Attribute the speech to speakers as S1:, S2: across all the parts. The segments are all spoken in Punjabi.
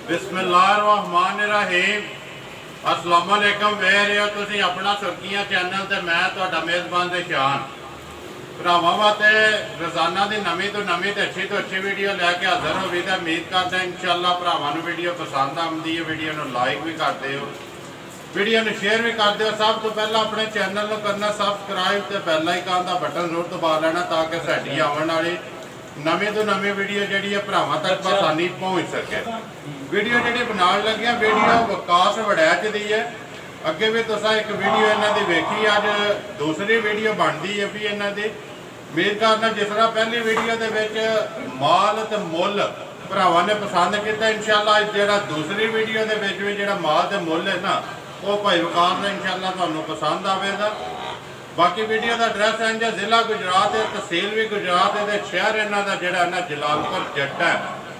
S1: बिस्मिल्लाहिर्रहमानिर्रहीम। अस्सलाम वालेकुम। वेख रहे हो तुसीं अपना सुर्खियां चैनल ते मैं तुहाडा मेज़बान ते शान भरावां वास्ते रोज़ाना की नवीं तो अच्छी वीडियो लैके हाज़र हो भी। उम्मीद करते हैं इंशाअल्लाह भरावां नूं वीडियो पसंद आती है। वीडियो नूं लाइक भी करते हो, वीडियो नूं शेयर भी करते हो। सब तो पहला अपने चैनल नूं करना सबसक्राइब ते बैल आइकन का बटन जरूर दबा लेना ताकि साडी आने वाली नवीं तो नवीं वीडियो जी है भरावां तक आसानी पहुँच सके। वीडियो जी बनाने लगे वीडियो विकास वड़ैच दी है। अगे भी तुसा एक वीडियो इन्हों की वेखी, अज दूसरी वीडियो बनती है भी इन्हों की। उम्मीद करना जिस तरह पहली वीडियो के माल तो मुल भरावां ने पसंद किया, इंशाअल्लाह जो दूसरी वीडियो के जो माल तो मुल है ना वो भाई विकास ने इंशाअल्लाह तुहानूं पसंद आएगा। बाकी वीडियो का एड्रैस इंज है, जिला गुजरात है, तहसील भी गुजरात है, शहर इन्हों का जोड़ा ना जलालपुर जट्ट है।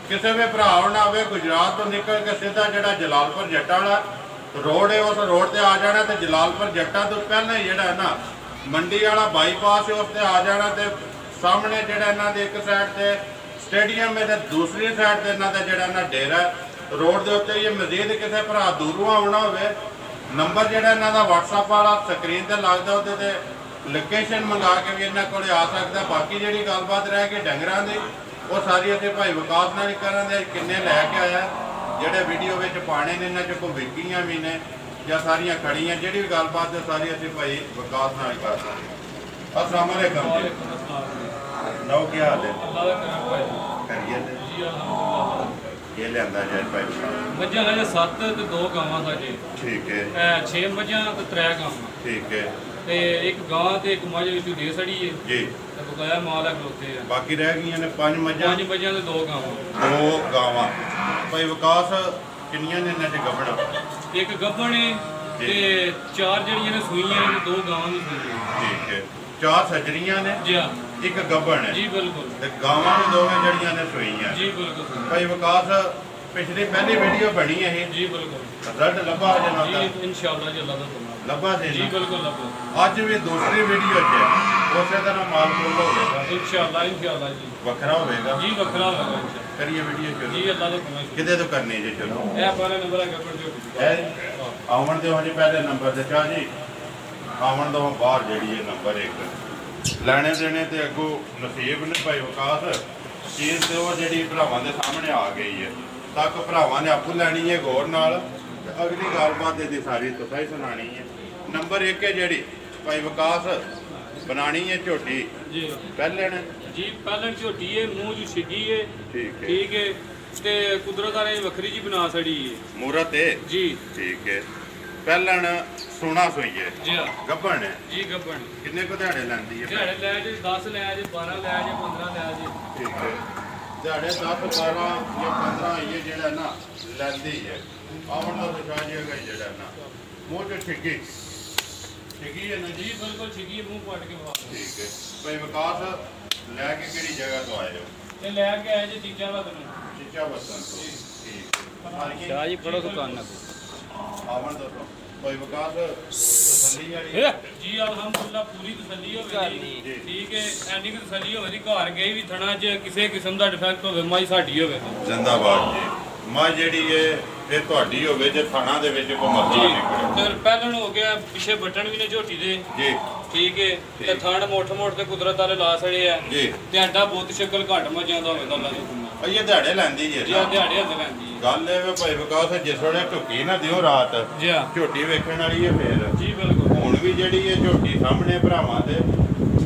S1: किसी भी भरा ना आए गुजरात तो निकल के सीधा जो जलालपुर जट्टा वाला रोड है उस रोड से आ जाना। तो जलालपुर जट्टा तो पहले जोड़ा ना मंडी वाला बाईपास है उस आ जाना। तो सामने जो इन्हों एक साइड से स्टेडियम है तो दूसरी साइड से इन्हों का जोड़ा ना डेरा रोड के उत्ते ही। मजीद किसी भरा दूरों आना हो नंबर जोड़ा इन्हों का व्हाट्सअप वाला स्क्रीन पर लगता वो लोकेशन मंगा के भी इन्होंने को आ सकता। बाकी जी गलबात रह गई डंगर की वो सारी अभी भाई विकास नाल करें किन्ने लैके आया जोड़े वीडियो में पाने ने इन्होंने को विकियां भी ने या सारिया खड़ियाँ जी भी गलबात है सारी अभी भाई विकास नाल कर सकते। अस्सलाम वालेकुम जी, नौ क्या हाल है? ये लिया जाए भाई
S2: मझा है 7 ते 2 गावां साडे।
S1: ठीक है।
S2: 6 मझां ते 3 गावां।
S1: ठीक है।
S2: ते एक गां ते एक मझ विचों दे सड़ी है
S1: जी।
S2: ते बकाया माल है खलोते है।
S1: बाकी रह गई ने 5 मझां।
S2: 5 मझां ते 2 गावां।
S1: 2 गावां। भाई विकास किन्नियां ने इन्हां च गब्बड़?
S2: एक गब्बड़ है ते 4 जड़ियां ने सूईयां ने, 2 गावां भी सूईयां।
S1: ठीक है। 4 सजरियां ने
S2: जी हां,
S1: एक गब्बड़ है
S2: जी बिल्कुल।
S1: ते गावां भी 2 जड़ियां ने सूईयां
S2: जी बिल्कुल।
S1: भाई विकास पिछली पहली वीडियो बनी है
S2: जी बिल्कुल।
S1: रिजल्ट लभा है जनाब
S2: जी इंशाअल्लाह जी, अल्लाह दा हुक्म
S1: लभा से
S2: जी बिल्कुल लभा।
S1: अज भी दूसरी वीडियो है उस तरह माल मुल होगा
S2: इंशाअल्लाह इंशाअल्लाह जी
S1: वखरा होगा
S2: जी, वखरा होगा इंशाअल्लाह।
S1: करिए वीडियो
S2: जी
S1: शुरू
S2: अल्लाह दा हुक्म है।
S1: किदे तो करनी जी? चलो
S2: ए हमारा नंबर है गब्बड़ जो
S1: है आवन दो जी पहले नंबर से चाह जी आवन दो बाहर जी नंबर 1 लैने देने तो अगों नसीब ने भाई विकास चीज़ तो वो जी भरावां के सामने आ गई है तक भरावां ने आपू लैनी है गौर नाल। अगली गलबात इसकी सारी तुसा ही सुनानी है। नंबर 1 है जी भाई विकास बनानी है झोटी
S2: जी
S1: पहले ने
S2: जी पहले झोटी है, मुँह जो छिगी है। ठीक है। ते कुदरत वाले वखरी जी बना सड़ी है
S1: मूरत है
S2: जी।
S1: ठीक है। पहलन सोना सोई है
S2: जी हाँ
S1: गब्बड़ है
S2: जी गब्बड़
S1: किन्ने को दिहाड़े लैंदी है?
S2: दिहाड़े लै जे 10 लै जे 12 लै जे 15 लै जे।
S1: ठीक है। दिहाड़े 10 12 या 15 ये जो ना लैंदी है आवन का तो शाह जी जो ना मुँह च छिगी छिगी है ना
S2: जी बिल्कुल छिगी मुँह पट के बाहर।
S1: ठीक है। भाई विकास लैके किहड़ी जगह तो आए हो?
S2: ये लै के आए जी चीजा वतन
S1: चिचा वतन तो ठीक है।
S2: शाह जी पढ़ो दुकान ना
S1: आवन दो भाई विकास तसल्ली वाली
S2: जी अल्हम्दुलिल्लाह पूरी तसल्ली हो गई। ठीक है। एनी की तसल्ली हो गई घर गई भी थना च किसी किस्म का डिफेक्ट हो माई साडी हो
S1: जिंदाबाद जी मां जी ये ਤੁਹਾਡੀ ਹੋਵੇ ਜੇ ਥਾਣਾ ਦੇ ਵਿੱਚ ਕੋਈ ਮਸਲਾ ਨਿਕਲੇ।
S2: ਫਿਰ ਪਹਿਲਣ ਹੋ ਗਿਆ ਪਿੱਛੇ ਬਟਨ ਵੀ ਨੇ ਝੋਟੀ ਦੇ
S1: ਜੀ।
S2: ਠੀਕ ਹੈ। ਤੇ ਥਾਣ ਮੋਠ ਮੋਠ ਤੇ ਕੁਦਰਤ ਵਾਲੇ ਲਾ ਸੜੇ ਆ
S1: ਜੀ।
S2: ਤੇ ਆਡਾ ਬਹੁਤ ਸ਼ਕਲ ਘੱਟ ਮਜਾਂ ਦਾ ਹੋਵੇਗਾ ਅੱਲਾ ਦੇ ਹੁਕਮ
S1: ਇਹ ਦਿਹਾੜੇ ਲੈਂਦੀ ਜੇ
S2: ਜੀ ਦਿਹਾੜੇ ਹੱਥ ਲੈਂਦੀ ਹੈ।
S1: ਗੱਲ ਇਹ ਵੇ ਭਾਈ ਵਿਕਾਸ ਜਿਸ ਵੇਲੇ ਝੁੱਕੀ ਨਾ ਦਿਓ ਰਾਤ
S2: ਜੀ
S1: ਝੋਟੀ ਵੇਖਣ ਵਾਲੀ ਹੈ ਫੇਰ
S2: ਜੀ ਬਿਲਕੁਲ।
S1: ਹੁਣ ਵੀ ਜਿਹੜੀ ਇਹ ਝੋਟੀ ਸਾਹਮਣੇ ਭਰਾਵਾਂ ਦੇ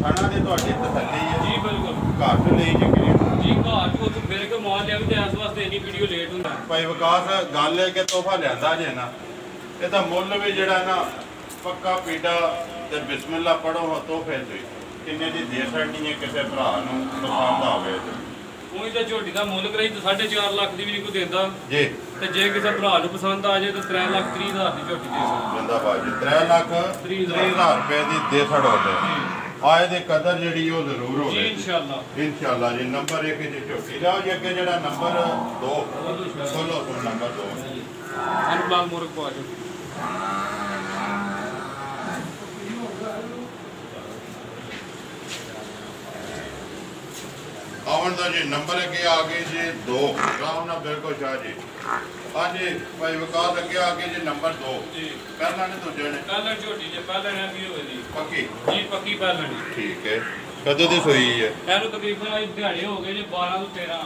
S1: ਥਾਣਾ ਦੇ ਤੁਹਾਡੀ ਤਸੱਲੀ ਹੈ
S2: ਜੀ ਬਿਲकुल।
S1: ਘਰ ਤੋਂ ਲਈ ਚੱਕਰੀ
S2: ਜੀ ਘਰ ਤੋਂ ਉੱਥੇ ਫਿਰ ਕੇ ਮਾਲ ਲਿਆ ਵੀ ਤੇ ਇਸ ਵਾਸਤੇ ਇੰਨੀ ਵੀਡੀਓ ਲੇਟ ਹੁੰਦਾ
S1: ਭਾਈ ਵਿਕਾਸ ਗੱਲ ਹੈ ਕਿ ਤੋਹਫਾ ਲਿਆਂਦਾ ਜੇ ਨਾ ਇਹਦਾ ਮੁੱਲ ਵੀ ਜਿਹੜਾ ਨਾ ਪੱਕਾ ਪੀੜਾ ਤੇ ਬਿਸਮਿਲ੍ਲਾ ਪੜੋ ਹੋ ਤੋਹਫੇ ਤੇ ਕਿੰਨੇ ਦੀ ਦੇ ਸਕਦੀ ਹੈ ਕਿਸੇ ਭਰਾ ਨੂੰ ਪਸੰਦ ਆਵੇ
S2: ਉਹੀ ਤਾਂ ਝੋਟੀ ਦਾ ਮੁੱਲ ਕਰਾਈ ਤਾਂ 4.5 ਲੱਖ ਦੀ ਵੀ ਨਹੀਂ ਕੋਈ ਦਿੰਦਾ
S1: ਜੀ।
S2: ਤੇ ਜੇ ਕਿਸੇ ਭਰਾ ਨੂੰ ਪਸੰਦ ਆ ਜਾਏ ਤਾਂ 3,30,000 ਦੀ ਝੋਟੀ ਦੇ ਸਕਦਾ।
S1: ਜਿੰਦਾਬਾਦ ਜੀ 3,30,000 ਰੁਪਏ ਦੀ ਦੇ ਛੜੋ ਤੇ ਆਏ ਦੇ ਕਦਰ ਜਿਹੜੀ ਉਹ ਜ਼ਰੂਰ ਹੋਵੇ
S2: ਜੀ ਇੰਸ਼ਾਅੱਲਾ
S1: इंशाअल्लाह जी। नंबर 1 जी झोटी जाओ जी अगे जरा नंबर 2 बोलो तुम नंबर 2
S2: ਸਾਨੂੰ ਬਲਾਕ ਮੋਰਕ ਪਾ ਜੋ।
S1: आओ ਆਵਣ ਦਾ ਜੀ ਨੰਬਰ ਅੱਗੇ ਆ ਗਏ ਜੀ 2 ਰਾਮ ਨਾਲ ਬਿਲਕੁਲ ਸ਼ਾਹ ਜੀ। ਹਾਂਜੀ ਭਾਈ ਵਿਕਾਸ ਅੱਗੇ ਆ ਗਏ ਜੀ ਨੰਬਰ 2
S2: ਜੀ।
S1: ਪਹਿਲਾਂ ਨੇ ਦੂਜੇ ਨੇ
S2: ਪਹਿਲਾਂ ਝੋਟੀ ਜੇ ਪਹਿਲਾਂ ਹੈ ਵੀ ਹੋਵੇ ਜੀ
S1: ਪੱਕੀ
S2: ਜੀ ਪੱਕੀ ਪਹਿਲਾਂ ਜੀ।
S1: ਠੀਕ ਹੈ। ਕਦੋਂ ਦੀ ਸੋਈ ਹੈ?
S2: ਇਹਨੂੰ ਤਕਰੀਬਨ ਅੱਜ ਦਿਹਾੜੇ ਹੋ ਗਏ ਜੀ 12 ਤੋਂ 13।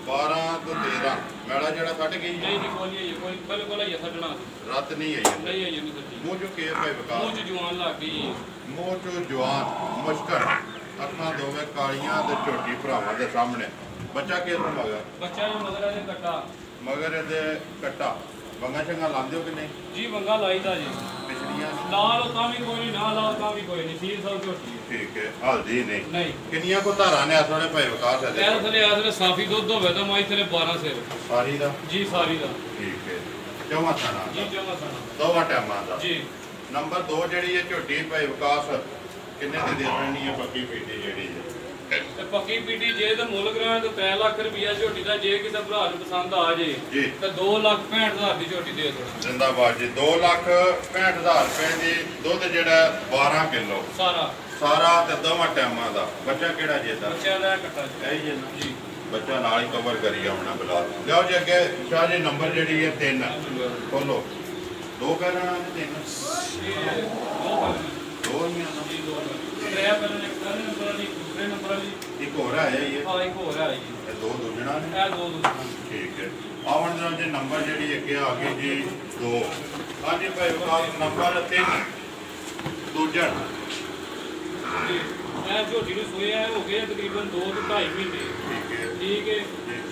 S1: 12 ਤੋਂ 13 ਮੈਲਾ ਜਿਹੜਾ ਕੱਢ ਗਈ
S2: ਨਹੀਂ ਜੀ ਕੋਈ ਬਿਲਕੁਲ ਹੀ ਛੱਡਣਾ
S1: ਰੱਤ ਨਹੀਂ ਆਈ
S2: ਨਹੀਂ ਆਈ ਨਹੀਂ ਸੱਚੀ
S1: ਮੂੰਹ ਚੋਂ ਕੇ ਭਾਈ ਵਿਕਾਸ
S2: ਮੂੰਹ 'ਚ ਜਵਾਨ ਲੱਗ ਗਈ
S1: ਮੂੰਹ ਚੋਂ ਜਵਾਨ ਮੁਸ਼ਕਲ ਅੱਖਾਂ ਦੋਵੇਂ ਕਾਲੀਆਂ ਤੇ ਝੋਟੀ ਭਰਾਵਾਂ ਦੇ ਸਾਹਮਣੇ ਬੱਚਾ ਕਿਸ ਨੂੰ ਮਗਰ
S2: ਬੱਚਾ ਜੀ ਮਗਰ ਇਹਦੇ ਕੱਟਾ
S1: ਮਗਰ ਇਹਦੇ ਕੱਟਾ ਵੰਗਾ ਚੰਗਾ ਲਾਉਂਦੇ ਹੋ ਕਿ ਨਹੀਂ
S2: ਜੀ ਵੰਗਾ ਲਾਈਦਾ ਜੀ
S1: ਪਿਛਲੀਆਂ
S2: ਲਾਲ ਤਾਂ ਵੀ ਕੋਈ ਨਹੀਂ ਨਾ ਲਾਲ ਤਾਂ ਵੀ ਕੋਈ ਨਹੀਂ 300 ਝੋਟੀ ਹੈ।
S1: ਠੀਕ ਹੈ ਹਲਦੀ ਨਹੀਂ
S2: ਨਹੀਂ
S1: ਕਿੰਨੀਆਂ ਕੋ ਧਾਰਾਂ ਨੇ ਆਸਣੇ ਭਾਈ ਵਿਕਾਸ ਹੈ
S2: ਇਹ ਥਲੇ ਆਸਰੇ ਸਾਫੀ ਦੁੱਧ ਹੋਵੇ ਤਾਂ ਮਾਈ ਥਲੇ 12 ਸਿਰ
S1: ਸਾਰੀ ਦਾ
S2: ਜੀ ਸਾਰੀ ਦਾ
S1: ਠੀਕ ਹੈ ਜਮਾ ਥਾਣਾ
S2: ਜੀ ਜਮਾ ਸਾਨਾ
S1: ਦੋਵਾਂ ਟਾਈਮਾਂ ਦਾ
S2: ਜੀ।
S1: ਨੰਬਰ 2 ਜਿਹੜੀ ਹੈ ਝੋਟੀ ਭਾਈ ਵਿਕਾਸ ਕਿੰਨੇ ਦੀ ਦੇ ਦੇਣੀ ਹੈ ਪੱਕੀ ਪੀਟੀ ਜਿਹੜੀ ਹੈ
S2: ਤੇ ਪੱਕੀ ਪੀਟੀ ਜੇ ਤਾਂ ਮੁੱਲ ਕਰਾਉਣ ਤਾਂ 3 ਲੱਖ ਰੁਪਈਆ ਝੋਟੀ ਦਾ ਜੇ ਕਿਸੇ ਭਰਾ ਨੂੰ ਪਸੰਦ ਆ ਜੇ
S1: ਜੀ
S2: ਤੇ 2,65,000 ਦੀ ਝੋਟੀ ਦੇ ਦੋ
S1: ਜ਼ਿੰਦਾਬਾਦ ਜੀ 2,65,000 ਰੁਪਏ ਦੀ ਦੁੱਧ ਜਿਹੜਾ 12 ਕਿਲੋ ਸਾਰਾ ਤੇ ਦੋਵਾਂ ਟਾਈਮਾਂ ਦਾ ਬੱਚਾ ਕਿਹੜਾ ਜੇਦਾ
S2: ਬੱਚਿਆਂ ਦਾ ਕੱਟਾ ਜੀ
S1: ਇਹੀ ਜੇ ਨਾ
S2: ਜੀ
S1: ਬੱਚਾ ਨਾਲ ਹੀ ਕਵਰ ਕਰੀ ਆਉਣਾ ਬਿਲਾਲ ਲਿਓ ਜੀ ਅੱਗੇ ਸ਼ਾਹ ਜੀ ਨੰਬਰ ਜਿਹੜੀ ਹੈ 3 ਖੋਲੋ 2 ਕਰਨਾ ਤੇ 3 ਦੋ ਹੀ ਆ ਨਾ
S2: ਜੀ ਦੋ ਪਹਿਲਾਂ ਇੱਕ ਪਹਿਲੇ ਨੰਬਰ ਵਾਲੀ ਦੂਸਰੇ ਨੰਬਰ ਵਾਲੀ
S1: ਇੱਕ ਹੋਰ ਆਇਆ ਹੀ ਹੈ
S2: ਹਾਂ ਇੱਕ ਹੋਰ ਹੈ ਜੀ
S1: ਇਹ ਦੋ ਦੂਜਣਾ ਨੇ
S2: ਇਹ ਦੋ ਦੂਸਰਾ
S1: ਠੀਕ ਹੈ ਆਵਣ ਦਾ ਜੇ ਨੰਬਰ ਜਿਹੜੀ ਅੱਗੇ ਆ ਗਈ ਜੀ 2 ਹਾਂਜੀ ਭਾਈ ਵਿਕਾਸ ਨੰਬਰ 3 ਦੂਜਾ
S2: ਜੀ ਇਹ ਝੋਟੀ ਨੂੰ ਸੋਇਆ ਹੋ ਗਏ ਤਕਰੀਬਨ 2 ਤੋਂ 2.5 ਮਹੀਨੇ
S1: ਠੀਕ ਹੈ
S2: ਠੀਕ ਹੈ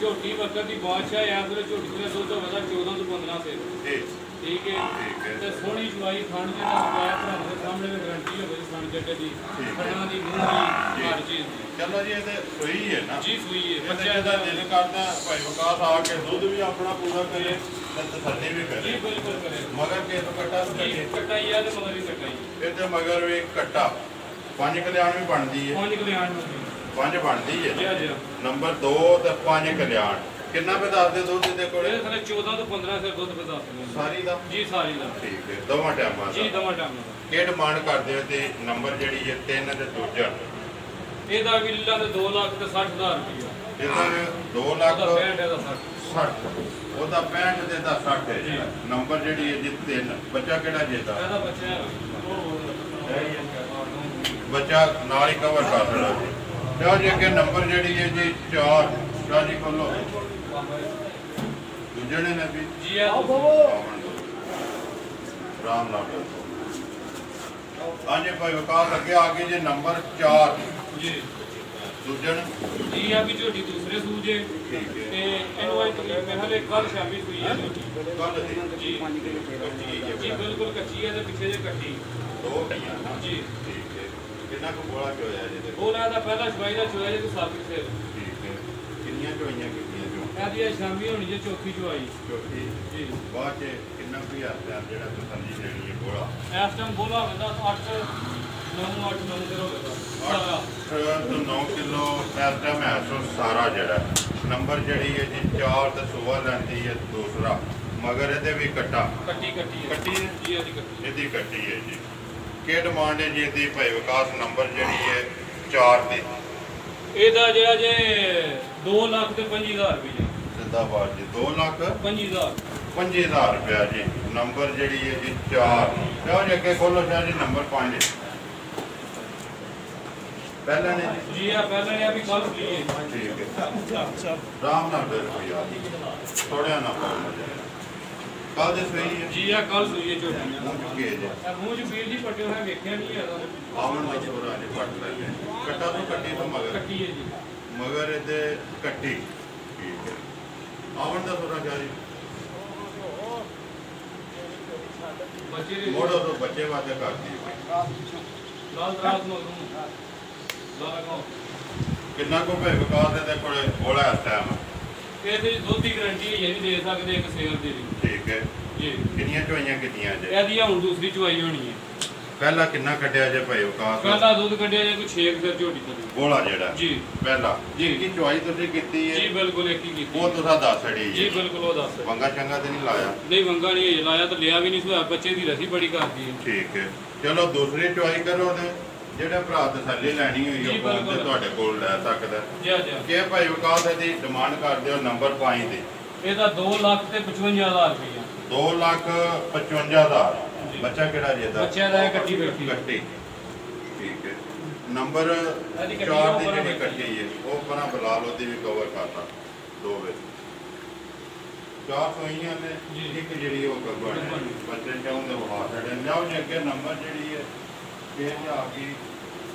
S2: ਝੋਟੀ ਵਕਤ ਦੀ ਬਾਦਸ਼ਾਹ ਆ ਫਿਰ ਝੋਟੀ ਦੇ ਦੁੱਧ ਵਧਾ 14 ਤੋਂ 15 ਸੇ
S1: ਜੀ
S2: ਠੀਕ ਹੈ ਤੇ ਸੋਹਣੀ ਜਵਾਈ ਖਾਣ ਦੇ ਨਾਲ ਸਪਾਇਆ ਭਰਾ ਦੇ ਸਾਹਮਣੇ ਵੀ ਗਰੰਟੀ ਹੋਵੇ ਖਾਣ ਜੱਟੇ ਦੀ ਖਾਣਾ ਦੀ ਮੂੰਹ ਦੀ ਹਰ ਚੀਜ਼ ਦੀ
S1: ਚਲੋ ਜੀ ਇਹਦੇ ਸੋਈ ਹੈ ਨਾ
S2: ਜੀ ਸੂਈ ਹੈ
S1: ਬੱਚਾ ਇਹਦਾ ਦਿਲ ਕਰਦਾ ਭਾਈ ਵਿਕਾਸ ਆ ਕੇ ਦੁੱਧ ਵੀ ਆਪਣਾ ਪੂਰਾ ਕਰੇ ਤੇ ਤਸੱਲੀ ਵੀ
S2: ਜੀ
S1: ਕਰੇ
S2: ਬਿਲਕੁਲ ਕਰੇ
S1: ਮਗਰ ਕੇ ਤੋਂ ਕੱਟਾ
S2: ਜੀ ਕਟਾਈ ਆ ਤੇ ਮਗਰ ਹੀ ਕਟਾਈ
S1: ਇਹਦੇ ਮਗਰ ਵੀ ਕੱਟਾ 5 ਕਲਿਆਣ ਵੀ ਬਣਦੀ ਹੈ
S2: 5 ਕਲਿਆਣ ਨੂੰ
S1: 5 ਬਣਦੀ
S2: ਜੀ
S1: ਹੈ
S2: ਜੀ
S1: ਨੰਬਰ 2 ਤੇ 5 ਕਲਿਆਣ ਕਿੰਨਾ ਪੇ ਦੱਸਦੇ ਦੁੱਧ ਦੇ ਕੋਲੇ
S2: ਇਹ ਸਾਰੇ 14 ਤੋਂ 15 ਸੇ ਦੁੱਧ ਵਧਾ ਸਕਦੇ
S1: ਸਾਰੀ ਦਾ
S2: ਜੀ ਸਾਰੀ ਦਾ
S1: ਠੀਕ ਹੈ ਦੋਵਾਂ ਟਾਈਮਾਂ
S2: ਜੀ
S1: ਦਾ
S2: ਦਵਾ ਟਾਈਮ
S1: ਕੀ ਡਿਮਾਂਡ ਕਰਦੇ ਹੋ ਤੇ ਨੰਬਰ ਜਿਹੜੀ ਹੈ 3 ਤੇ ਦੂਜਾ
S2: ਇਹਦਾ ਵੀ ਲੀਲਾ ਤੇ 2 ਲੱਖ ਤੇ 60,000 ਰੁਪਇਆ
S1: ਇਹਦਾ 2 ਲੱਖ
S2: ਉਹਦਾ 65 ਇਹਦਾ 60
S1: 60 ਉਹਦਾ 65 ਤੇ ਦਾ 60 ਹੈ ਜੀ ਨੰਬਰ ਜਿਹੜੀ ਹੈ ਜੀ 3 ਬੱਚਾ ਕਿਹੜਾ ਜੇਦਾ
S2: ਇਹਦਾ ਬੱਚਾ ਹੈ
S1: ਬੱਚਾ ਨਾਲ ਹੀ ਕਵਰ ਕਰ ਲੈਣਾ ਜੀ ਲਓ ਜੀ ਅੱਗੇ ਨੰਬਰ ਜਿਹੜੀ ਹੈ ਜੀ 4 ਸ਼ਾਹ ਜੀ ਖੋਲੋ ਦੂਜੇ ਨੇ ਵੀ
S2: ਜੀ ਆ
S1: ਰਾਮ ਨਾਮ ਹਾਂਜੀ ਭਾਈ ਵਿਕਾਸ ਅੱਗੇ ਆ ਗਏ ਜੀ ਨੰਬਰ 4
S2: ਜੀ
S1: ਦੂਜੇ ਨੇ
S2: ਜੀ ਆ ਵੀ ਝੋਟੀ ਦੂਸਰੇ ਸੂਜੇ
S1: ਠੀਕ ਹੈ
S2: ਤੇ ਇਹਨੂੰ ਅੱਜ ਤੱਕ ਮੈਂ ਹਲੇ ਕੱਲ ਸ਼ਾਮੀ ਸੂਈ ਹੈ
S1: ਕੱਲ ਦੀ
S2: ਜੀ ਜੀ ਬਿਲਕੁਲ ਕੱਚੀ ਹੈ ਤੇ ਪਿੱਛੇ ਜੇ ਕੱਟੀ
S1: ਦੋ ਪਈਆਂ ਨਾ
S2: ਜੀ
S1: ਠੀਕ ਹੈ ਕਿੰਨਾ ਕੁ ਬੋਲਾ ਚ ਹੋਇਆ ਜੀ ਦੇਖੋ
S2: ਬੋਲਾ ਦਾ ਪਹਿਲਾ ਸ਼ਵਾਈ ਦਾ ਚੋਇਆ ਜੇ ਤੂੰ 7 ਸੇ
S1: ਠੀਕ ਹੈ ਕਿੰਨੀਆਂ ਚੋਈਆਂ ਕੀਤੀਆਂ ਜੋ
S2: ਇਹਦੀ ਅੱਜ ਸ਼ਾਮੀ ਹੋਣੀ ਜੇ ਚੌਥੀ ਚੋਈ
S1: ਚੌਥੀ
S2: ਜੀ
S1: ਬਾਅਦ ਚ ਕਿੰਨਾ ਕੁ ਹਜ਼ਾਰ ਜਿਹੜਾ ਤਸੱਲੀ ਦੇਣੀ ਹੈ ਬੋਲਾ
S2: ਇਸ ਟਾਈਮ ਬੋਲਾ ਹੋਵੇਗਾ 8 9 ਕਿਲੋ ਹੋਵੇਗਾ
S1: 8 ਤੋਂ 9 ਕਿਲੋ ਇਸ ਟਾਈਮ ਹੈ ਸੋ ਸਾਰਾ ਜਿਹੜਾ ਨੰਬਰ ਜਿਹੜੀ ਹੈ ਜੀ 4 ਤੇ 16 ਲੈਂਦੀ ਹੈ ਦੂਸਰਾ ਮਗਰ ਇਹਦੇ ਵੀ ਕੱਟਾ
S2: ਕੱਟੀ ਹੈ
S1: ਕੱਟੀ ਹੈ?
S2: ਜੀ ਇਹਦੀ ਕੱਟੀ
S1: ਇਹਦੀ ਕੱਟੀ ਹੈ ਜੀ ਕੀ ਡਿਮਾਂਡ ਹੈ ਜੀ ਇਹਦੀ ਭਾਈ ਵਿਕਾਸ ਨੰਬਰ ਜਿਹੜੀ ਹੈ 4 ਦੀ
S2: ਇਹਦਾ ਜਿਹੜਾ ਜੇ 2 ਲੱਖ ਤੇ 25,000 ਰੁਪਏ
S1: ਜ਼ਿੰਦਾਬਾਦ ਜੀ 2 ਲੱਖ
S2: 25,000
S1: 25,000 ਰੁਪਇਆ ਜੀ ਨੰਬਰ ਜਿਹੜੀ ਹੈ ਜੀ 4 ਲਓ ਜੀ ਅੱਗੇ ਖੋਲੋ ਸ਼ਾਹ ਜੀ ਨੰਬਰ 5 ਪਹਿਲਾਂ ਨੇ
S2: ਜੀ ਆ ਪਹਿਲਾਂ ਇਹ ਵੀ ਕੱਲ ਲਈ
S1: ਠੀਕ ਹੈ ਰਾਮ ਨਾਲ ਬਿਲਕੁਲ ਯਾਰ ਥੋੜਿਆ ਨਾ ਪਾਉਣਾ ਕੱਲ ਦੇ ਸਹੀ ਹੈ
S2: ਜੀ ਆ ਕੱਲ ਸੂਈ ਹੈ ਝੋਟੀ
S1: ਮੂੰਹ ਚੁੱਕੇ ਜੇ
S2: ਮੂੰਹ ਚ ਵੀਰ ਜੀ ਪੱਟੇ ਹੋਇਆ ਵੇਖਿਆ ਨਹੀਂ ਹੈਗਾ
S1: ਆਵਣ ਦਾ ਛੋਰਾ ਨੇ ਪੱਟ ਲੈਂਦੇ ਕੱਟਾ ਤੋਂ ਕੱਟੀ ਤੋਂ ਮਗਰ
S2: ਕੱਟੀ ਹੈ ਜੀ
S1: ਮਗਰ ਇਹਦੇ ਕੱਟੀ ਠੀਕ ਹੈ ਆਵਣ ਦਾ ਛੋਰਾ ਕਿਆ ਜੀ
S2: ਬੱਚੇ ਦੇ
S1: ਮੋੜੋ ਤੋਂ ਬੱਚੇ ਵਾਸਤੇ ਕਰਦੀ
S2: ਲਾਲ ਰਾਤ ਨੂੰ ਲਾਲ ਕੋ
S1: ਕਿੰਨਾ ਕੋ ਭੇ ਵਿਕਾਸ ਦੇ ਕੋਲੇ ਬੋਲਾ ਟਾਈਮ
S2: ਇਹਦੇ ਦੁੱਧ ਦੀ ਗਾਰੰਟੀ ਹੈ ਨਹੀਂ ਦੇ ਸਕਦੇ ਇੱਕ ਸੇਲ ਦੀ
S1: ਠੀਕ ਹੈ
S2: ਜੀ
S1: ਕਿੰਨੀਆਂ ਚੋਈਆਂ ਕਿੰਨੀਆਂ ਜੇ
S2: ਇਹਦੀ ਹੁਣ ਦੂਸਰੀ ਚੁਆਈ ਹੋਣੀ ਹੈ
S1: ਪਹਿਲਾ ਕਿੰਨਾ ਕੱਢਿਆ ਜੇ ਭਾਈ ਵਿਕਾਸ
S2: ਪਹਿਲਾ ਦੁੱਧ ਕੱਢਿਆ ਜੇ ਕੋਈ 6 ਫਿਰ ਝੋਟੀ ਤੋਂ
S1: ਬੋਲਾ ਜਿਹੜਾ
S2: ਜੀ
S1: ਪਹਿਲਾ
S2: ਜੀ।
S1: ਕੀ ਚੋਈ ਤੁਸੀਂ ਕੀਤੀ
S2: ਜੀ
S1: ਹੈ
S2: ਬਿਲਕੁਲ ਇੱਕ ਹੀ ਕੀਤੀ
S1: ਉਹ ਤੁਸੀਂ ਦੱਸ ਛੜੀ
S2: ਜੀ ਬਿਲਕੁਲ ਉਹ ਦੱਸ
S1: ਵੰਗਾ ਚੰਗਾ ਤੇ ਨਹੀਂ ਲਾਇਆ
S2: ਨਹੀਂ ਵੰਗਾ ਨਹੀਂ ਲਾਇਆ ਤਾਂ ਲਿਆ ਵੀ ਨਹੀਂ ਸੁਆ ਬੱਚੇ ਦੀ ਰਸੀ ਬੜੀ ਕਰਦੀ ਹੈ
S1: ਠੀਕ ਹੈ ਚਲੋ ਦੂਸਰੀ ਚੋਈ ਕਰੋ ਨੇ ਜਿਹੜੇ ਭਰਾ ਤਸੱਲੀ ਲੈਣੀ ਹੋਈ
S2: ਜੀ,
S1: ਉਹ ਫੋਨ ਤੇ
S2: ਬਿਲਕੁਲ।
S1: ਤੁਹਾਡੇ ਕੋਲ ਲੈ ਸਕਦਾ।
S2: ਜੀ ਜੀ
S1: ਕਿ ਭਾਈ ਵਿਕਾਸ ਦੀ ਡਿਮਾਂਡ ਕਰਦੇ ਹੋ ਨੰਬਰ ਪਾਈ ਦੇ
S2: ਇਹਦਾ 2,55,000 ਰੁਪਇਆ
S1: 2,55,000।
S2: ਜੀ।
S1: ਬੱਚਾ ਕਿਹੜਾ ਜੇ ਦਾ?
S2: ਬੱਚਿਆਂ ਦਾ ਇਹ ਕੱਟੀ ਬੈਠੀ ਹੈ।
S1: ਕੱਟੀ ਠੀਕ ਹੈ। ਨੰਬਰ
S2: ਇਹਦੀ ਕੱਟੀ
S1: 4
S2: ਉਹ
S1: ਦੀ
S2: ਪਰਾਂ
S1: ਜਿਹੜੀ
S2: ਬੈਠੀ
S1: ਕੱਟੀ ਹੈ ਉਹ ਪਰਾਂ ਬਲਾਲ ਉਹਦੀ ਵੀ ਕਵਰ ਕਰਤਾ 2 ਵੇ 4 ਸੋਈਆਂ ਨੇ
S2: ਜੀ।
S1: ਇੱਕ ਜਿਹੜੀ ਉਹ ਕਵਰ ਬੱਚੇ ਚਾਹੁੰਦੇ ਉਹ ਹਾਰ ਛੱਡੇ ਲਿਆਓ ਜੇ ਅੱਗੇ ਨੰਬਰ ਜਿਹੜੀ ਹੈ ਫੇਰ ਜਾ ਕੇ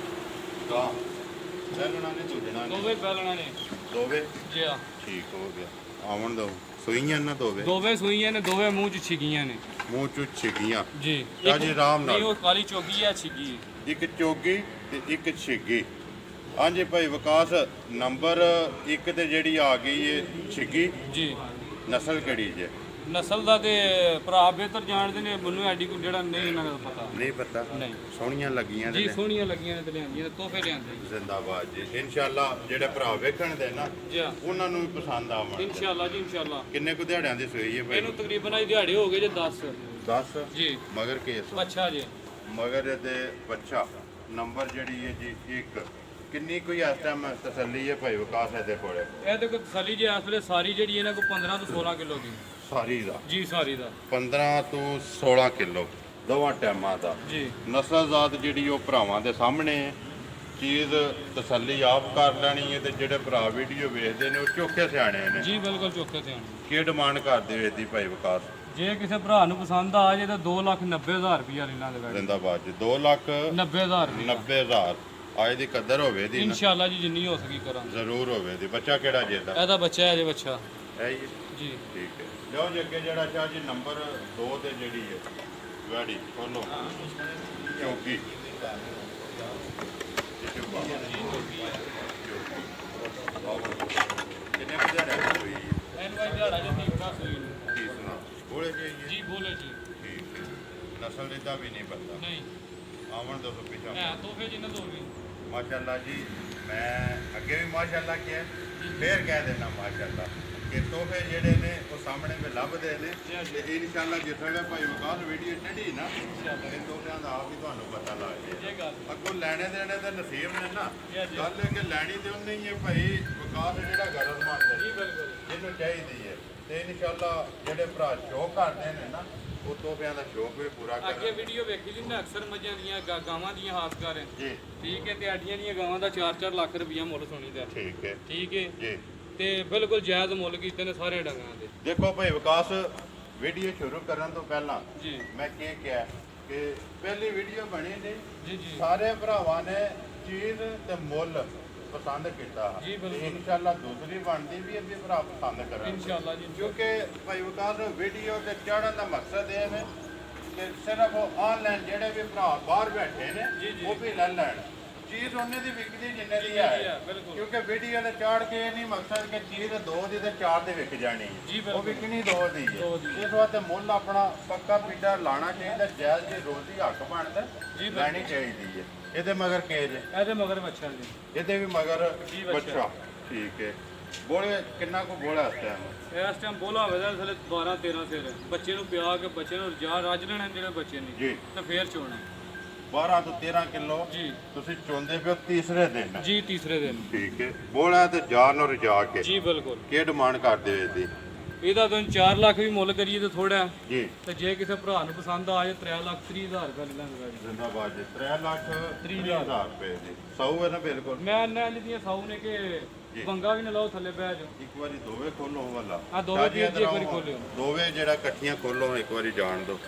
S1: ਦਾ ਲੈਣਾ ਨੇ ਦੂਜਣਾ ਨੇ
S2: ਦੋਵੇਂ ਬੈਲਣਾ ਨੇ
S1: 2 ਵੇ
S2: ਜੀ ਆ
S1: ਠੀਕ ਹੋ ਗਿਆ। ਆਵਣ ਦੋ ਸੋਈਆਂ ਨਾ 2 ਵੇ
S2: ਦੋਵੇਂ ਸੂਈਆਂ ਨੇ ਦੋਵੇਂ ਮੂੰਹ ਚ ਛਿਗੀਆਂ ਨੇ
S1: ਮੂੰਹ ਚ ਛਿਗੀਆਂ
S2: ਜੀ
S1: ਤਾਂ ਜੀ ਆਰਾਮ ਨਾਲ।
S2: ਨਹੀਂ ਉਹ ਕਾਲੀ ਚੋਗੀ ਆ ਛਿਗੀ
S1: ਇੱਕ ਚੋਗੀ ਤੇ ਇੱਕ ਛਿੱਗੀ। ਹਾਂਜੀ ਭਾਈ ਵਿਕਾਸ ਨੰਬਰ 1 ਤੇ ਜਿਹੜੀ ਆ ਗਈ ਏ ਛਿੱਗੀ
S2: ਜੀ
S1: ਨਸਲ ਕਿਹੜੀ ਜੇ?
S2: ਨਸਲ ਦਾ ਤੇ ਭਰਾ ਬਿਹਤਰ ਜਾਣਦੇ ਨੇ, ਮੈਨੂੰ ਐਡੀ ਕੋਈ ਜਿਹੜਾ ਨਹੀਂ ਇਹਨਾਂ ਦਾ ਪਤਾ
S1: ਨਹੀਂ ਪਤਾ।
S2: ਨਹੀਂ
S1: ਸੋਹਣੀਆਂ ਲੱਗੀਆਂ
S2: ਜੀ
S1: ਨੇ
S2: ਸੋਹਣੀਆਂ ਲੱਗੀਆਂ ਨੇ ਤੇ ਲਿਆਂਦੀਆਂ ਤੋਹਫੇ ਲਿਆਂਦੇ
S1: ਜ਼ਿੰਦਾਬਾਦ ਜੀ। ਇਨਸ਼ਾਅੱਲਾ ਜਿਹੜੇ ਭਰਾ ਵੇਖਣ ਦੇ ਨਾ
S2: ਜੀ ਆ
S1: ਉਹਨਾਂ ਨੂੰ ਵੀ ਪਸੰਦ ਆਵਣ।
S2: ਇਨਸ਼ਾਅੱਲਾ ਜੀ ਇਨਸ਼ਾਅੱਲਾ।
S1: ਕਿੰਨੇ ਕੁ ਦਿਹਾੜਿਆਂ ਦੀ ਸੋਈ ਹੈ ਭਾਈ?
S2: ਇਹਨੂੰ ਤਕਰੀਬਨ ਅੱਜ ਦਿਹਾੜੇ ਹੋ ਗਏ ਜੇ 10
S1: 10
S2: ਜੀ
S1: ਮਗਰ ਕੇਸ
S2: ਅੱਛਾ ਜੀ
S1: ਮਗਰ ਤੇ ਬੱਚਾ ਨੰਬਰ ਜਿਹੜੀ ਹੈ ਜੀ 1 ਕਿੰਨੀ ਕੋਈ ਇਸ ਟਾਈਮ ਤਸੱਲੀ ਹੈ ਭਾਈ ਵਿਕਾਸ ਇਹਦੇ ਕੋਲੇ?
S2: ਇਹ ਤੇ ਕੋਈ ਤਸੱਲੀ ਜੇ ਇਸ ਵੇਲੇ ਸਾਰੀ ਜਿਹੜੀ ਇਹਨਾਂ ਕੋ 15 ਤੋਂ 16 ਕਿਲੋ ਦੀ
S1: ਸਾਰੀ ਦਾ
S2: ਜੀ ਸਾਰੀ ਦਾ
S1: 15 ਤੋਂ 16 ਕਿਲੋ ਦੋਵਾਂ ਟਾਈਮਾਂ ਦਾ।
S2: ਜੀ
S1: ਨਸਲਜ਼ਾਤ ਜਿਹੜੀ ਉਹ ਭਰਾਵਾਂ ਦੇ ਸਾਹਮਣੇ ਹੈ। ਚੀਜ਼ ਤਸੱਲੀ ਆਪ ਕਰ ਲੈਣੀ ਹੈ ਤੇ ਜਿਹੜੇ ਭਰਾ ਵੀਡੀਓ ਵੇਖਦੇ ਨੇ ਉਹ ਚੋਖੇ ਸਿਆਣੇ ਨੇ।
S2: ਜੀ ਬਿਲਕੁਲ ਚੁੱਕੇ ਤੇ ਆਣ
S1: ਕੀ ਡਿਮਾਂਡ ਕਰਦੇ ਹੋ ਇਹਦੀ ਭਾਈ ਵਿਕਾਸ?
S2: ਜੇ ਕਿਸੇ ਭਰਾ ਨੂੰ ਪਸੰਦ ਆ ਜੇ ਤਾਂ 2,90,000 ਰੁਪਇਆ ਲੈਣਾ ਦੇ ਵੈਸੇ
S1: ਜ਼ਿੰਦਾਬਾਦ ਜੀ। 2,90,000
S2: 90,000
S1: ਅੱਜ ਦੀ ਕਦਰ ਹੋਵੇ ਦੀ ਨਾ
S2: ਇਨਸ਼ਾਅੱਲਾ ਜੀ ਜਿੰਨੀ ਹੋ ਸਕੀ ਕਰਾਂ।
S1: ਜ਼ਰੂਰ ਹੋਵੇ ਦੀ। ਬੱਚਾ ਕਿਹੜਾ ਜੇ ਦਾ?
S2: ਇਹਦਾ ਬੱਚਾ ਹੈ ਜੇ ਬੱਚਾ
S1: ਹੈ ਜੀ
S2: ਜੀ
S1: ਠੀਕ ਹੈ। ਲਓ ਜੀ ਅੱਗੇ ਜਿਹੜਾ ਚਾਹ ਜੀ ਨੰਬਰ 2 ਤੇ ਜਿਹੜੀ ਹੈ ਗਾੜੀ ਖੋਲੋ ਚੌਕੀ ਕਿੰਨੇ ਵਜੇ ਰਹਿ ਹੋਈ
S2: ਐਨ ਵਾਈ ਦਿਹਾੜਾ ਜੇ ਤੀਸਰਾ ਸੂਈ ਨੂੰ
S1: ਕੀ ਸੁਣਾ ਬੋਲੇ ਜੀ
S2: ਜੀ ਬੋਲੇ ਜੀ
S1: ਠੀਕ ਹੈ। ਨਸਲ ਦਾ ਵੀ ਨਹੀਂ ਪਤਾ।
S2: ਨਹੀਂ
S1: ਆਵਣ ਦੋ ਪਿੱਛਾ
S2: ਹੈ ਤੋਹਫੇ ਜਿੰਨਾ ਦੋਗੇ
S1: ਮਾਸ਼ਾਅੱਲਾ ਜੀ। ਮੈਂ ਅੱਗੇ ਵੀ ਮਾਸ਼ਾਅੱਲਾ ਕਿਹਾ ਫੇਰ ਕਹਿ ਦੇਣਾ ਮਾਸ਼ਾਅੱਲਾ ਕਿ ਤੋਹਫੇ ਜਿਹੜੇ ਨੇ ਉਹ ਸਾਹਮਣੇ ਮੇ ਲੱਭਦੇ ਨੇ ਤੇ ਇਨਸ਼ਾਅੱਲਾ ਜਿਸ ਵੇਲੇ ਭਾਈ ਵਿਕਾਸ ਵੀਡੀਓ ਚੜੀ ਨਾ ਇਹ ਤੋਹਫਿਆਂ ਦਾ ਆਪ ਹੀ ਤੁਹਾਨੂੰ ਪਤਾ ਲੱਗ
S2: ਇਹ
S1: ਜਾਏ।
S2: ਗੱਲ
S1: ਅੱਗੋਂ ਲੈਣੇ ਦੇਣੇ ਤੇ ਨਸੀਬ ਨੇ ਨਾ
S2: ਜੀ।
S1: ਗੱਲ ਹੈ ਕਿ ਲੈਣੀ ਤੇ ਉਹਨੇ ਹੀ ਹੈ ਭਾਈ ਵਿਕਾਸ ਜਿਹੜਾ ਗਰਜ਼ਮੰਦ ਹੈ
S2: ਜੀ ਬਿਲਕੁਲ
S1: ਜਿਹਨੂੰ ਚਾਹੀਦੀ ਹੈ ਤੇ ਇਨਸ਼ਾਅੱਲਾ ਜਿਹੜੇ ਭਰਾ ਸ਼ੌਕ ਕਰਦੇ ਨੇ ਨਾ ਉਹ ਤੋਹਫਿਆਂ ਦਾ ਸ਼ੌਕ ਵੀ ਪੂਰਾ
S2: ਅੱਗੇ
S1: ਕਰਨ।
S2: ਵੀਡੀਓ ਵੇਖੀ ਸੀ ਨਾ ਅਕਸਰ ਮੱਝਾਂ ਦੀਆਂ ਗਾਵਾਂ ਦੀਆਂ ਹਾਸਕਾਰ ਹੈ
S1: ਜੀ
S2: ਠੀਕ ਹੈ ਤੇ ਅੱਡੀਆਂ ਦੀਆਂ ਗਾਵਾਂ ਦਾ 4-4 ਲੱਖ ਰੁਪਇਆ ਮੁੱਲ ਸੁਣੀਦਾ
S1: ਠੀਕ ਹੈ
S2: ਠੀਕ ਹੈ
S1: ਜੀ।
S2: ਤੇ ਬਿਲਕੁਲ ਜਾਇਜ਼ ਮੁੱਲ ਕੀਤੇ ਨੇ ਸਾਰੇ ਡੰਗਾਂ ਦੇ
S1: ਦੇਖੋ ਭਾਈ ਵਿਕਾਸ ਵੀਡੀਓ ਸ਼ੁਰੂ ਕਰਨ ਤੋਂ ਪਹਿਲਾਂ
S2: ਜੀ
S1: ਮੈਂ ਕੀ ਕਿਹਾ ਕਿ ਪਹਿਲੀ ਵੀਡੀਓ ਬਣੀ ਨੇ
S2: ਜੀ ਜੀ
S1: ਸਾਰੇ ਭਰਾਵਾਂ ਨੇ ਚੀਜ਼ ਤੇ ਮੁੱਲ ਪਸੰਦ ਕੀਤਾ
S2: ਜੀ, ਬਿਲਕੁਲ।
S1: ਤੇ ਇਨਸ਼ਾਅੱਲਾ ਦੂਸਰੀ ਬਣਦੀ ਵੀ ਅੱਗੇ ਭਰਾ ਪਸੰਦ ਕਰਨ
S2: ਇਨਸ਼ਾਅੱਲਾ ਜੀ
S1: ਕਿਉਂਕਿ ਭਾਈ ਵਿਕਾਸ ਵੀਡੀਓ ਤੇ ਚੜ੍ਹਨ ਦਾ ਮਕਸਦ ਇਹ ਹੈ ਕਿ ਸਿਰਫ ਆਨਲਾਈਨ ਜਿਹੜੇ ਵੀ ਭਰਾ ਬਾਹਰ ਬੈਠੇ ਨੇ
S2: ਜੀ, ਜੀ।
S1: ਉਹ ਵੀ ਲੈ ਲੈਣ ਚੀਜ਼ ਉਹਨੇ ਦੀ ਵਿਕਦੀ ਜਿੰਨੇ ਦੀ
S2: ਜੀ,
S1: ਹੈ
S2: ਬਿਲਕੁਲ।
S1: ਕਿਉਂਕਿ ਵੀਡੀਓ ਤੇ ਚਾੜ ਕੇ ਇਹ ਨਹੀਂ ਮਕਸਦ ਕਿ ਚੀਜ਼ 2 ਦੀ ਤੇ 4 ਦੇ ਵਿਕ ਜਾਣੀ
S2: ਜੀ,
S1: ਉਹ
S2: ਬਿਲਕੁਲ।
S1: ਵਿਕਣੀ 2 ਦੀ ਹੈ।
S2: ਦੋ ਦੀ।
S1: ਇਸ ਵਾਸਤੇ ਮੁੱਲ ਆਪਣਾ ਪੱਕਾ ਪੀਡਾ ਲਾਣਾ ਚਾਹੀਦਾ ਜਾਇਜ਼ ਦੀ ਰੋਜ਼ੀ ਹੱਕ ਬਣਦਾ
S2: ਜੀ, ਬਿਲਕੁਲ।
S1: ਲੈਣੀ ਚਾਹੀਦੀ ਹੈ। ਇਹਦੇ ਮਗਰ ਕੇਜ
S2: ਇਹਦੇ ਮਗਰ ਬੱਚਾ ਜੀ
S1: ਇਹਦੇ ਵੀ ਮਗਰ
S2: ਜੀ, ਬੱਚਾ।
S1: ਬੱਚਾ ਠੀਕ ਹੈ। ਬੋਲੇ ਕਿੰਨਾ ਕੋ ਬੋਲਾ ਇਸ ਟਾਈਮ?
S2: ਇਸ ਟਾਈਮ ਬੋਲਾ ਹੋਵੇ ਤਾਂ ਥਲੇ 12-13 ਸਿਰ ਬੱਚੇ ਨੂੰ ਪਿਆ ਕੇ ਬੱਚੇ ਨੂੰ ਰਜਾ ਰੱਜ ਲੈਣਾ ਜਿਹੜੇ ਬੱਚੇ ਨੇ
S1: ਜੀ
S2: ਤੇ ਫੇਰ ਚੋਣਾ
S1: 12 ਤੋਂ 13 ਕਿਲੋ
S2: ਜੀ
S1: ਤੁਸੀਂ ਚੋਂਦੇ ਪਿਓ ਤੀਸਰੇ ਦਿਨ
S2: ਜੀ ਤੀਸਰੇ ਦਿਨ
S1: ਠੀਕ ਹੈ। ਬੋਲਾ ਤੇ ਜਾਨ ਨੂੰ ਰਜਾ ਕੇ
S2: ਜੀ ਬਿਲਕੁਲ
S1: ਕੀ ਡਿਮਾਂਡ ਕਰਦੇ ਹੋ ਇਹਦੀ?
S2: ਇਹਦਾ ਤਾਂ 4 ਲੱਖ ਵੀ ਮੁੱਲ ਕਰੀਏ ਤਾਂ ਥੋੜਾ
S1: ਜੀ
S2: ਤੇ ਜੇ ਕਿਸੇ ਭਰਾ ਨੂੰ ਪਸੰਦ ਆ ਜਾਏ 3,30,000 ਰੁਪਏ ਲੈ ਲਾਂਗੇ ਗਾੜੀ
S1: ਜ਼ਿੰਦਾਬਾਦ ਜੀ। 3,30,000 ਰੁਪਏ ਦੀ ਸੌ ਹੈ ਨਾ ਬਿਲਕੁਲ।
S2: ਮੈਂ ਇੰਨਾ ਦੀਆਂ ਸਾਊ ਨੇ ਕਿ
S1: ਜੀ।
S2: ਬੰਗਾ ਵੀ ਨਾ ਲਾਓ ਥੱਲੇ ਬਹਿ ਜਾਓ
S1: ਇੱਕ ਵਾਰੀ ਦੋਵੇਂ ਖੋਲੋ ਵਾਲਾ
S2: ਆਹ ਦੋਵੇਂ ਵੀਰ ਜੀ ਇੱਕ ਵਾਰੀ ਖੋਲਿਓ।
S1: ਦੋਵੇਂ ਜਿਹੜਾ ਇਕੱਠੀਆਂ ਖੋਲੋ ਇੱਕ ਵਾਰੀ ਜਾਣ ਦਿਓ।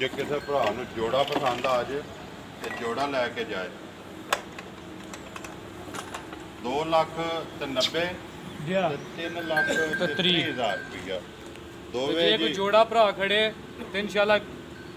S1: ਜੇ ਕਿਸੇ ਭਰਾ ਨੂੰ ਜੋੜਾ ਪਸੰਦ ਆ ਜੇ ਤੇ ਜੋੜਾ ਲੈ ਕੇ ਜਾਏ। 2,90,000
S2: ਜਿਆ
S1: ਤੇ 3,30,000 ਰੁਪਇਆ ਦੋਵੇਂ
S2: ਜੇ ਕੋਈ
S1: ਜੀ
S2: ਜੋੜਾ ਭਰਾ ਖੜੇ ਤੇ ਇਨਸ਼ਾਅੱਲਾ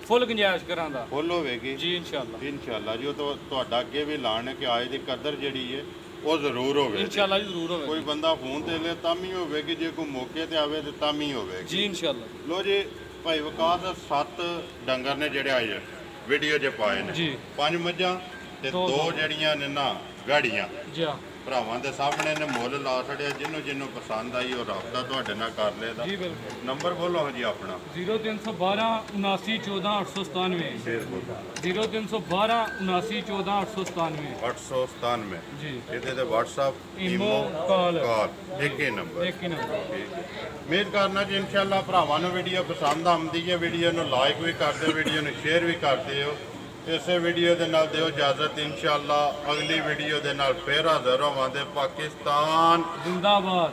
S2: ਫੁੱਲ ਗੁੰਜਾਇਸ਼ ਕਰਾਂਦਾ
S1: ਫੁੱਲ ਹੋਵੇਗੀ
S2: ਜੀ ਇਨਸ਼ਾਅੱਲਾ
S1: ਇਨਸ਼ਾਅੱਲਾ ਜੀ। ਉਹ ਤਾਂ ਤੁਹਾਡਾ ਅੱਗੇ ਵੀ ਐਲਾਨ ਹੈ ਕਿ ਆਏ ਦੀ ਕਦਰ ਜਿਹੜੀ ਹੈ ਉਹ ਜ਼ਰੂਰ ਹੋਵੇ।
S2: ਇਨਸ਼ਾਅੱਲਾ ਜੀ ਜ਼ਰੂਰ ਹੋਵੇ
S1: ਕੋਈ ਬੰਦਾ ਫੋਨ ਤੇ ਲੈ ਤਾਂ ਵੀ ਹੋਵੇਗੀ, ਜੇ ਕੋਈ ਮੌਕੇ ਤੇ ਆਵੇ ਤੇ ਤਾਂ ਵੀ ਹੋਵੇਗੀ।
S2: ਜੀ ਇਨਸ਼ਾਅੱਲਾ
S1: ਲੋ ਜੀ ਭਾਈ ਵਿਕਾਸ 7 ਡੰਗਰ ਨੇ ਜਿਹੜੇ ਆਏ ਵੀਡੀਓ 'ਚ ਪਾਏ ਨੇ।
S2: ਜੀ
S1: 5 ਮੱਝਾਂ ਤੇ
S2: ਦੋ
S1: 2 ਜਿਹੜੀਆਂ ਨੇ ਨਾ ਗਾੜੀਆਂ
S2: ਜੀ
S1: ਭਰਾਵਾਂ ਦੇ ਸਾਹਮਣੇ ਨੇ ਮੁੱਲ ਲਾ ਛੜਿਆ, ਜਿਹਨੂੰ ਪਸੰਦ ਆਈ ਉਹ ਰਾਬਤਾ ਤੁਹਾਡੇ ਨਾਲ ਕਰ ਲੇਦਾ।
S2: ਜੀ ਬਿਲਕੁਲ।
S1: ਨੰਬਰ ਬੋਲੋ ਜੀ ਆਪਣਾ।
S2: 0312 7914 897
S1: ਫੇਰ ਬੋਲੋ।
S2: 0312 7914 897
S1: 897
S2: ਜੀ।
S1: ਇਹਦੇ ਤੇ WhatsApp
S2: ਈਮੋ ਕਾਲ
S1: ਇੱਕ ਹੀ ਨੰਬਰ।
S2: ਇੱਕ ਹੀ ਨੰਬਰ।
S1: ਉਮੀਦ ਕਰਨਾ ਜੀ ਇਨਸ਼ਾਅੱਲਾ ਭਰਾਵਾਂ ਨੂੰ ਵੀਡੀਓ ਪਸੰਦ ਆਉਂਦੀ ਹੈ। ਵੀਡੀਓ ਨੂੰ ਲਾਈਕ ਵੀ ਕਰਦੇ, ਵੀਡੀਓ ਨੂੰ ਸ਼ੇਅਰ ਵੀ ਕਰਦੇ ਹੋ। ਇਸੇ ਵੀਡੀਓ ਦੇ ਨਾਲ ਦਿਓ ਇਜਾਜ਼ਤ। ਇਨਸ਼ਾਅੱਲਾ ਅਗਲੀ ਵੀਡੀਓ ਦੇ ਨਾਲ ਫੇਰ ਹਾਜ਼ਰ ਹੋਵਾਂਗੇ। ਪਾਕਿਸਤਾਨ
S2: ਜ਼ਿੰਦਾਬਾਦ।